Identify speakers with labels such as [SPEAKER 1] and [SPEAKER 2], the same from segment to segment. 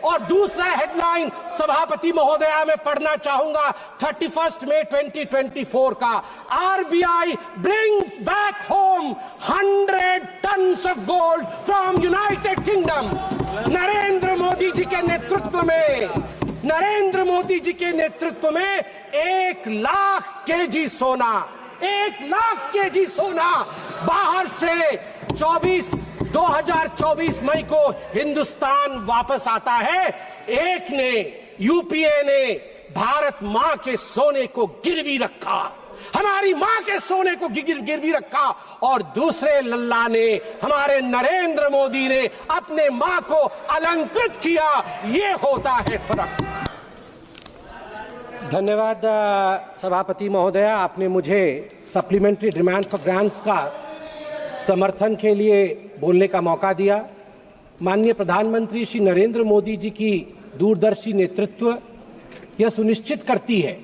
[SPEAKER 1] और दूसरा हेडलाइन सभापति महोदया मैं पढ़ना चाहूंगा 31 मई 2024 का। RBI brings back home 100 tonnes of gold from United Kingdom. Narendra Modi ji के नेतृत्व में 1 लाख केजी सोना, 1 लाख केजी सोना बाहर से 2024 मई को हिंदुस्तान वापस आता है। यूपीए ने भारत मां के सोने को गिरवी रखा, हमारी मां के सोने को गिरवी रखा, और दूसरे लल्ला ने, हमारे नरेंद्र मोदी ने अपने मां को अलंकृत किया। ये होता है फर्क। धन्यवाद सभापति महोदया, आपने मुझे सप्लीमेंट्री डिमांड फॉर ग्रांट्स का समर्थन के लिए बोलने का मौका दिया। माननीय प्रधानमंत्री श्री नरेंद्र मोदी जी की दूरदर्शी नेतृत्व यह सुनिश्चित करती है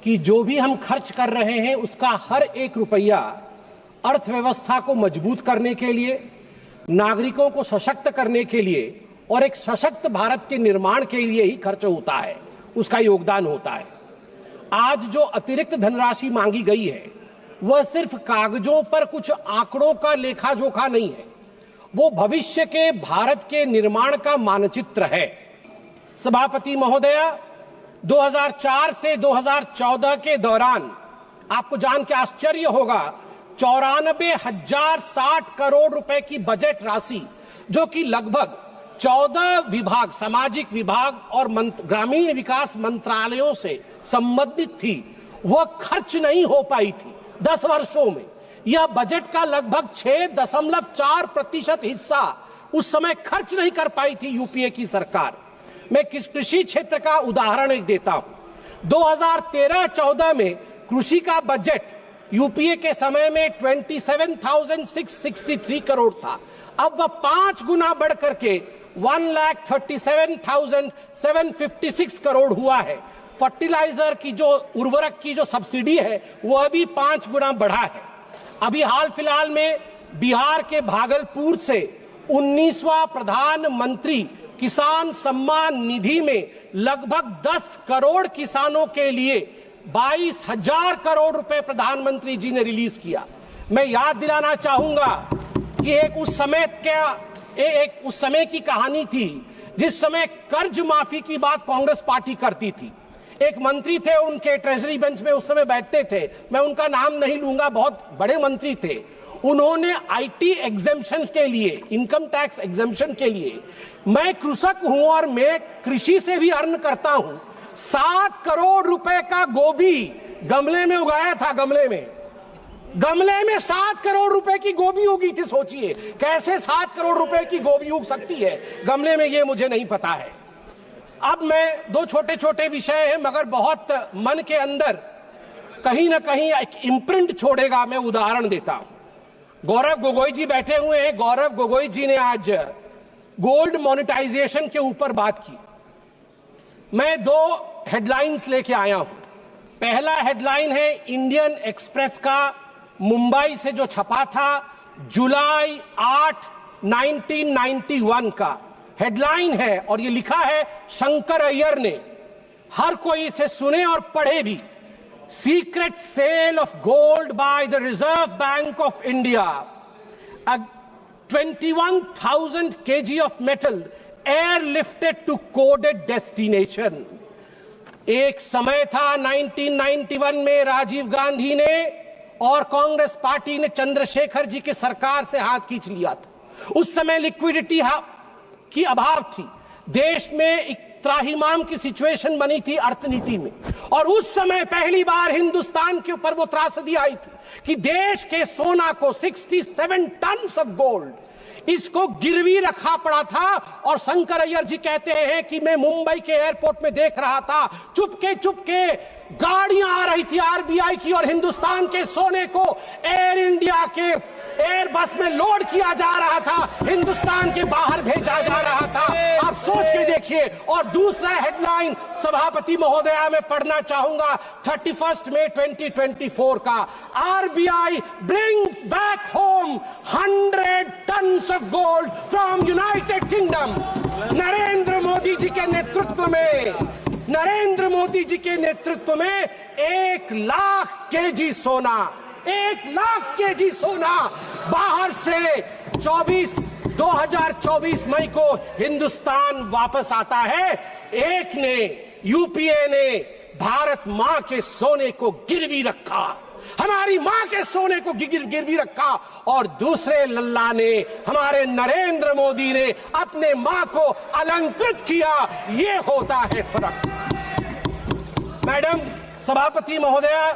[SPEAKER 1] कि जो भी हम खर्च कर रहे हैं उसका हर एक रुपया अर्थव्यवस्था को मजबूत करने के लिए, नागरिकों को सशक्त करने के लिए और एक सशक्त भारत के निर्माण के लिए ही खर्च होता है, उसका योगदान होता है। आज जो अतिरिक्त धनराशि मांगी गई है वह सिर्फ कागजों पर कुछ आंकड़ों का लेखा जोखा नहीं है, वो भविष्य के भारत के निर्माण का मानचित्र है। सभापति महोदया, 2004 से 2014 के दौरान आपको जान के आश्चर्य होगा 94,060 करोड़ रुपए की बजट राशि, जो कि लगभग 14 विभाग, सामाजिक विभाग और ग्रामीण विकास मंत्रालयों से संबंधित थी, वह खर्च नहीं हो पाई थी। 10 वर्षों में यह बजट का लगभग 6.4% हिस्सा उस समय खर्च नहीं कर पाई थी यूपीए की सरकार। मैं कृषि क्षेत्र का उदाहरण एक देता हूं। 2013-14 में कृषि का बजट यूपीए के समय में 27,663 करोड़ था। अब वह 5 गुना बढ़ करके 1,37,756 करोड़ हुआ है। फर्टिलाइजर की जो उर्वरक की जो सब्सिडी है वह भी 5 गुना बढ़ा है। अभी हाल फिलहाल में बिहार के भागलपुर से 19वां प्रधानमंत्री किसान सम्मान निधि में लगभग 10 करोड़ किसानों के लिए 22,000 करोड़ रुपए प्रधानमंत्री जी ने रिलीज किया। मैं याद दिलाना चाहूंगा कि एक उस समय की कहानी थी जिस समय कर्ज माफी की बात कांग्रेस पार्टी करती थी। एक मंत्री थे, उनके ट्रेजरी बेंच में उस समय बैठते थे, मैं उनका नाम नहीं लूंगा, बहुत बड़े मंत्री थे। उन्होंने आईटी एग्जेम्पशन के लिए, इनकम टैक्स एग्जेम्पशन के लिए, मैं कृषक हूं और मैं कृषि से भी अर्न करता हूं, 7 करोड़ रुपए का गोभी गमले में उगाया था। गमले में 7 करोड़ रुपए की गोभी उगी थी। सोचिए कैसे 7 करोड़ रुपए की गोभी उग सकती है गमले में, ये मुझे नहीं पता है। अब मैं 2 छोटे छोटे विषय हैं मगर बहुत मन के अंदर कहीं ना कहीं एक इम्प्रिंट छोड़ेगा। मैं उदाहरण देता हूं। गौरव गोगोई जी बैठे हुए हैं। गौरव गोगोई जी ने आज गोल्ड मोनेटाइजेशन के ऊपर बात की। मैं 2 हेडलाइंस लेके आया हूं। पहला हेडलाइन है इंडियन एक्सप्रेस का मुंबई से जो छपा था जुलाई 8, 1991 का हेडलाइन है, और ये लिखा है शंकर अय्यर ने। हर कोई इसे सुने और पढ़े भी। Secret sale of gold by the Reserve Bank of India, 21,000 kg of metal airlifted to coded destination. एक समय था 1991 में राजीव गांधी ने और कांग्रेस पार्टी ने चंद्रशेखर जी की सरकार से हाथ खींच लिया था। उस समय लिक्विडिटी की अभाव थी, देश में एक त्राहिमाम की सिचुएशन बनी थी अर्थनीति में, और उस समय पहली बार हिंदुस्तान के ऊपर वो त्रासदी आई थी कि देश के सोना को 67 टन्स ऑफ गोल्ड, इसको गिरवी रखा पड़ा था। और शंकर अय्यर जी कहते हैं कि मैं मुंबई के एयरपोर्ट में देख रहा था, चुपके गाड़ियां आ रही थी आरबीआई की और हिंदुस्तान के सोने को एयर इंडिया के एयरबस में लोड किया जा रहा था, हिंदुस्तान के बाहर भेजा जा रहा था। आप सोच के देख देखिए। और दूसरा हेडलाइन सभापति महोदया मैं पढ़ना चाहूंगा 31 मई 2024 का। RBI brings back home 100 tonnes of gold from United Kingdom. Narendra Modi ji के नेतृत्व में 1 लाख केजी सोना, 1 लाख केजी सोना बाहर से 2024 मई को हिंदुस्तान वापस आता है। एक ने, यूपीए ने भारत मां के सोने को गिरवी रखा, हमारी मां के सोने को गिरवी रखा, और दूसरे लल्ला ने, हमारे नरेंद्र मोदी ने अपने मां को अलंकृत किया। ये होता है फर्क। मैडम सभापति महोदया,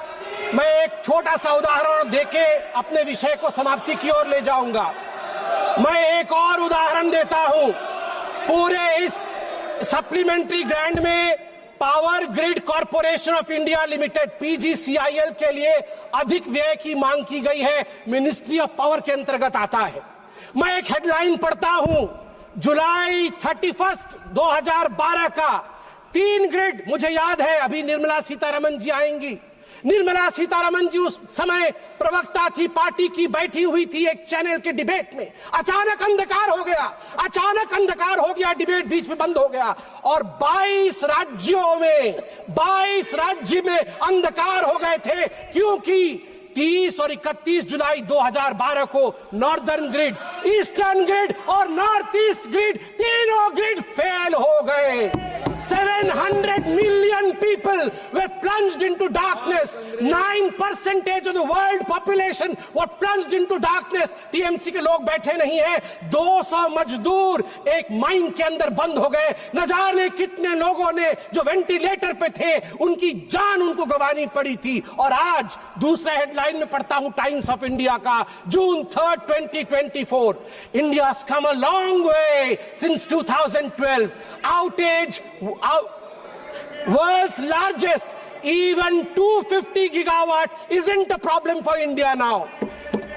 [SPEAKER 1] मैं एक छोटा सा उदाहरण देके अपने विषय को समाप्ति की ओर ले जाऊंगा। मैं एक और उदाहरण देता हूं। पूरे इस सप्लीमेंट्री ग्रांट में power grid corporation of India limited PGCIL के लिए अधिक व्यय की मांग की गई है, मिनिस्ट्री ऑफ पावर के अंतर्गत आता है। मैं एक हेडलाइन पढ़ता हूं, जुलाई 31, 2012 का 3 ग्रिड। मुझे याद है अभी निर्मला सीतारमन जी आएंगी। निर्मला सीतारमन जी उस समय प्रवक्ता थी, पार्टी की, बैठी हुई थी एक चैनल के डिबेट में। अचानक अंधकार हो गया, डिबेट बीच में बंद हो गया, और 22 राज्य में अंधकार हो गए थे, क्योंकि 30 और 31 जुलाई 2012 को नॉर्दर्न ग्रिड, ईस्टर्न ग्रिड और नॉर्थ ईस्ट ग्रिड, तीनों ग्रिड फेल हो गए। 700 million people were plunged into darkness. 9% of the world population were plunged into darkness. TMC के लोग बैठे नहीं हैं। 200 मजदूर एक माइन के अंदर बंद हो गए। न जाने कितने लोगों ने जो वेंटिलेटर पे थे उनकी जान उनको गंवानी पड़ी थी। और आज दूसरा हेडलाइन में पढ़ता हूं टाइम्स ऑफ इंडिया का, जून 3, 2024, India has come a long way since 2012. Outage, world's largest, even 250 gigawatt isn't a problem for India now.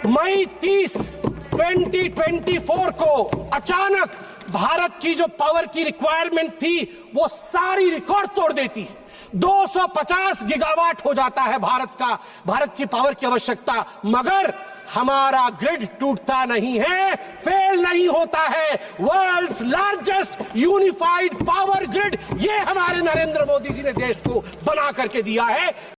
[SPEAKER 1] मई 30, 2024 को अचानक भारत की जो पावर की रिक्वायरमेंट थी वो सारी रिकॉर्ड तोड़ देती है। 250 गीगावाट हो जाता है भारत की पावर की आवश्यकता, मगर हमारा ग्रिड टूटता नहीं है, फेल नहीं होता है। World's largest unified power grid, ये हमारे नरेंद्र मोदी जी ने देश को बना करके दिया है।